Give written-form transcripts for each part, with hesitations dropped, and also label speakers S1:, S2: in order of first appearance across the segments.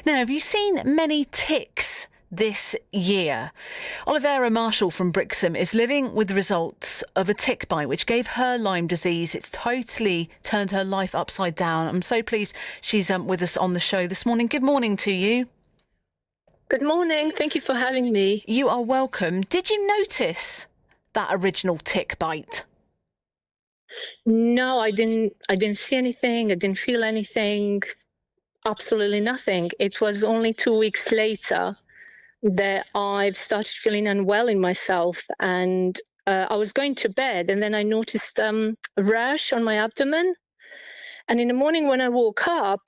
S1: Now, have you seen many ticks this year? Olivera Marshall from Brixham is living with the results of a tick bite which gave her Lyme disease. It's totally turned her life upside down. I'm so pleased she's with us on the show this morning. Good morning to you.
S2: Good morning. Thank you for having me.
S1: You are welcome. Did you notice that original tick bite?
S2: No, I didn't see anything. I didn't feel anything. Absolutely nothing. It was only 2 weeks later that I've started feeling unwell in myself, and I was going to bed, and then I noticed a rash on my abdomen. And in the morning when I woke up,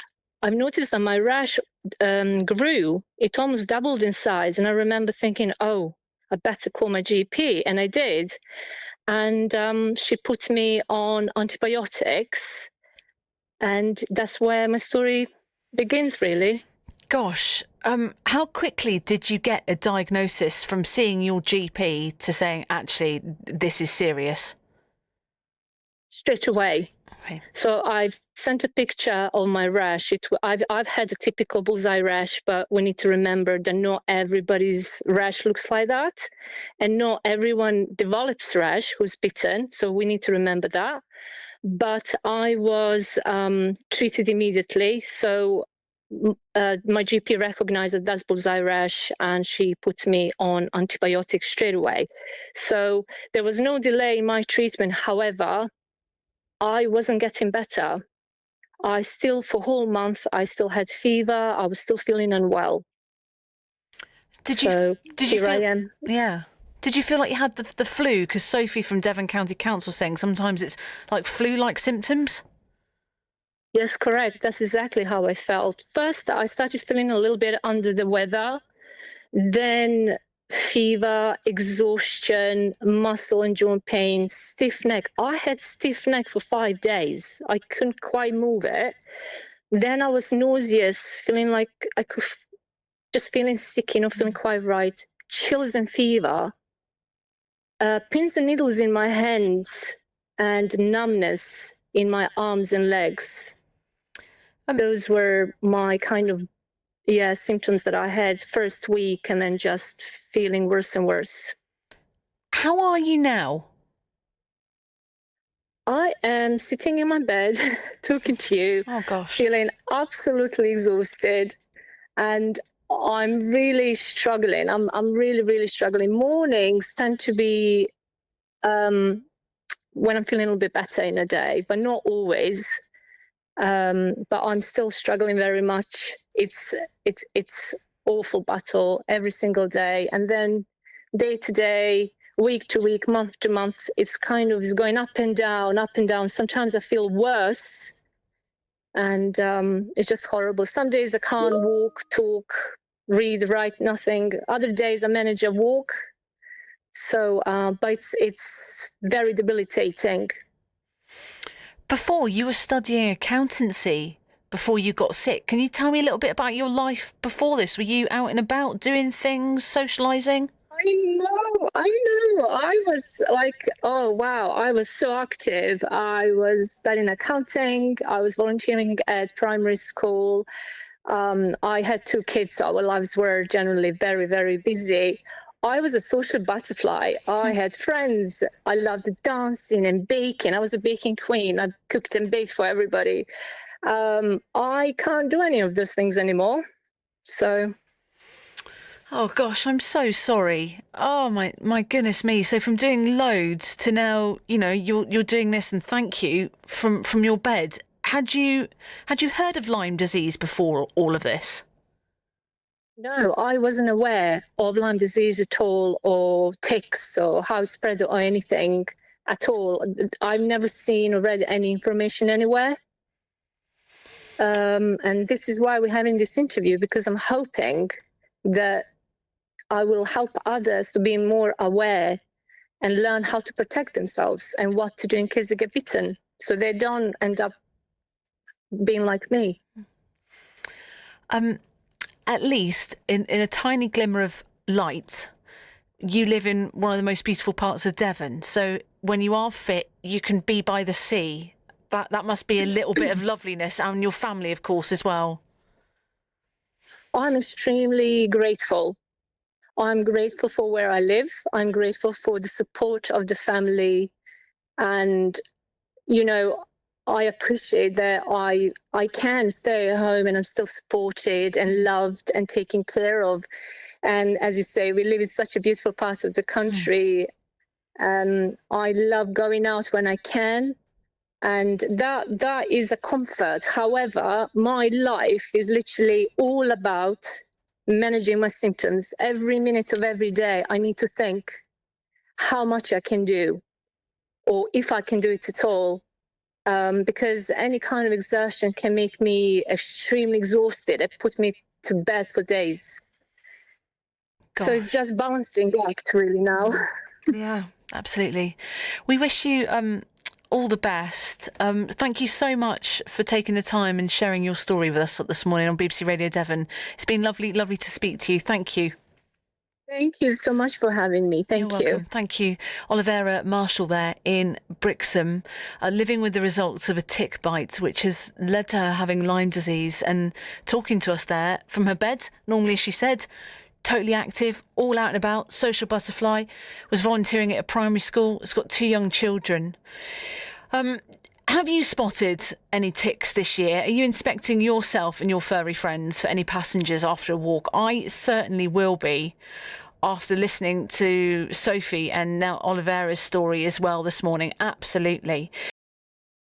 S2: I've noticed that my rash grew. It almost doubled in size, and I remember thinking, "Oh, I better call my GP," and I did. And she put me on antibiotics, and that's where my story begins, really.
S1: Gosh, how quickly did you get a diagnosis from seeing your GP to saying, actually, this is serious?
S2: Straight away.
S1: Okay.
S2: So I've sent a picture of my rash. I've had a typical bullseye rash, but we need to remember that not everybody's rash looks like that, and not everyone develops rash who's bitten. So we need to remember that. But I was treated immediately. So my GP recognized that that's bullseye rash, and she put me on antibiotics straight away. So there was no delay in my treatment. However, I wasn't getting better. I still, for whole months, I still had fever. I was still feeling unwell.
S1: Did you feel,
S2: I am.
S1: Yeah. Did you feel like you had the flu? Because Sophie from Devon County Council was saying sometimes it's like flu-like symptoms.
S2: Yes, correct. That's exactly how I felt. First, I started feeling a little bit under the weather. Then fever, exhaustion, muscle and joint pain, stiff neck. I had stiff neck for 5 days. I couldn't quite move it. Then I was nauseous, feeling like I could, just feeling sick, feeling quite right. Chills and fever. Pins and needles in my hands and numbness in my arms and legs. Those were my kind of symptoms that I had first week, and then just feeling worse and worse.
S1: How are you now?
S2: I am sitting in my bed talking to you.
S1: Oh, gosh.
S2: Feeling absolutely exhausted, and I'm really struggling. I'm really, really struggling. Mornings tend to be when I'm feeling a little bit better in a day, but not always. But I'm still struggling very much. It's awful battle every single day, and then day to day, week to week, month to month, it's going up and down, up and down. Sometimes I feel worse, and it's just horrible. Some days I can't walk, talk, read, write, nothing. Other days I manage a walk. So, but it's very debilitating.
S1: Before, you were studying accountancy before you got sick. Can you tell me a little bit about your life before this? Were you out and about doing things, socialising?
S2: I know. I was like, oh, wow. I was so active. I was studying accounting. I was volunteering at primary school. I had 2 kids, so our lives were generally very, very busy. I was a social butterfly. I had friends. I loved dancing and baking. I was a baking queen. I cooked and baked for everybody. I can't do any of those things anymore. So...
S1: Oh, gosh, I'm so sorry. Oh, my goodness me. So from doing loads to now, you're doing this, and thank you, from your bed. Had you heard of Lyme disease before all of this?
S2: No, I wasn't aware of Lyme disease at all, or ticks, or how it spread, or anything at all. I've never seen or read any information anywhere. And this is why we're having this interview, because I'm hoping that I will help others to be more aware and learn how to protect themselves and what to do in case they get bitten, so they don't end up being like me.
S1: At least in a tiny glimmer of light, you live in one of the most beautiful parts of Devon. So when you are fit, you can be by the sea. That must be a little bit of loveliness, and your family, of course, as well.
S2: I'm extremely grateful. I'm grateful for where I live. I'm grateful for the support of the family. And, I appreciate that I can stay at home and I'm still supported and loved and taken care of. And as you say, we live in such a beautiful part of the country. I love going out when I can. And that is a comfort. However, my life is literally all about managing my symptoms. Every minute of every day, I need to think how much I can do, or if I can do it at all. Because any kind of exertion can make me extremely exhausted. It put me to bed for days. So it's just balancing act really now.
S1: Yeah, absolutely. We wish you all the best. Thank you so much for taking the time and sharing your story with us this morning on BBC Radio Devon. It's been lovely to speak to you. Thank you.
S2: Thank you so much for having me. Thank
S1: You're welcome. Thank you. Olivera Marshall there in Brixham, living with the results of a tick bite, which has led to her having Lyme disease, and talking to us there from her bed. Normally, she said, totally active, all out and about, social butterfly, was volunteering at a primary school, has got 2 young children. Have you spotted any ticks this year? Are you inspecting yourself and your furry friends for any passengers after a walk? I certainly will be, after listening to Sophie and now Olivera's story as well this morning. Absolutely.